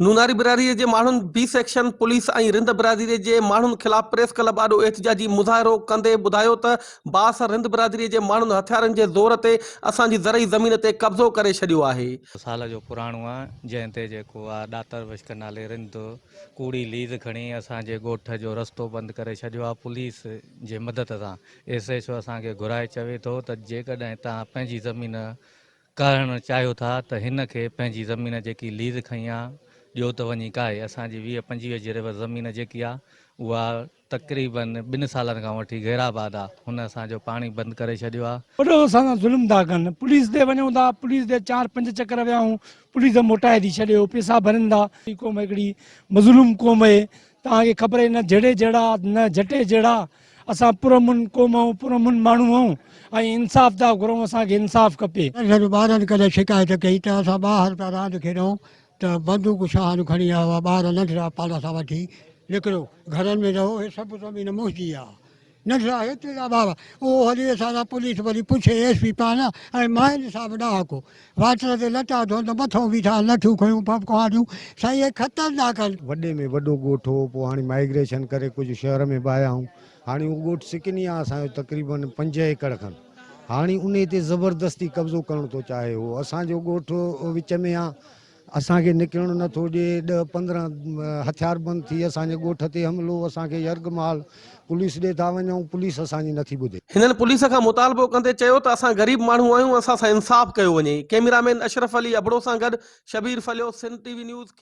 नूनारी बिरादरी जे माण्हुनि B section police ऐं रिंद बिरादरी जे माण्हुनि ख़िलाफ़ प्रेस क्लब आॾो एहतिजाजी मुज़ाहिरो कंदे ॿुधायो त बास रिंद बिरादरी जे माण्हुनि हथियारनि जे ज़ोर ते असांजी ज़रई ज़मीन ते कब्ज़ो करे छॾियो आहे। साल जो पुराणो आहे जंहिं ते जेको आहे ॾातर वश्क नाले रिंद कूड़ी लीज़ खणी असांजे ॻोठ जो रस्तो बंदि करे छॾियो आहे पुलिस जे मदद सां। SHO असांखे घुराए चवे थो त जेकॾहिं तव्हां पंहिंजी ज़मीन करणु चाहियो था त हिन खे पंहिंजी ज़मीन जेकी लीज़ खई आहे ॾियो त वञी काए। असांजी 20-25 जिरव ज़मीन जेकी आहे उहा तक़रीबन 2 सालनि खां वठी गैराबाद आहे। हुन असांजो पाणी बंदि करे छॾियो आहे। वॾो असां ज़ुल्म था कनि, पुलिस ते वञूं था, पुलिस ते 4-5 चक्कर वियाऊं, पुलिस मोटाए थी छॾियो, पैसा भरनि था। क़ौम हिकिड़ी मज़लूम क़ौम आहे, तव्हांखे ख़बर आहे न जड़े जहिड़ा न जटे जहिड़ा। असां पुरमुन क़ौम आहियूं, पुरमुन माण्हू आहियूं ऐं इंसाफ़ था घुरूं, असांखे इंसाफ़ खपे। ॿारनि कल्ह शिकायत कई त असां ॿाहिरि पिया रांदि खेॾूं त बंदूक शहान खणी आया हुआ ॿार नंढड़ा पाला सां वठी निकिरो घरनि में रहो, हे सभु ज़मीन मुंहिंजी आहे। नंढड़ा हेतिरे जा ॿार उहो हली असांजा पुलिस वरी पुछे SP पान ऐं माइन साहिबु ॾाको वाटर ते लटा धो त मथां बीठा लठूं खयूं पपकुआरियूं साईं हे ख़तरनाक आहिनि। वॾे में वॾो ॻोठ हो, पोइ हाणे माइग्रेशन करे कुझु शहर में बि आया आहियूं। हाणे उहो ॻोठु सिकनी आहे असांजो तक़रीबन 5 एकड़ खनि। हाणे उन ते ज़बरदस्ती कब्ज़ो करणु थो चाहे। हो असांजो ॻोठु विच में आहे, असांखे निकिरणु नथो ॾिए। 10-15 हथियारबंद थी असांजे ॻोठ ते हमिलो, असांखे यरगमाल पुलिस ॾे था वञूं, पुलिस असांजी नथी ॿुधे। हिननि पुलिस खां मुतालबो कंदे चयो त असां ग़रीब माण्हू आहियूं, असां सां इंसाफ़ कयो वञे। कैमरामैन अशरफ अली अबड़ो सां गॾु शबीर फलियो, सिंध TV न्यूज़।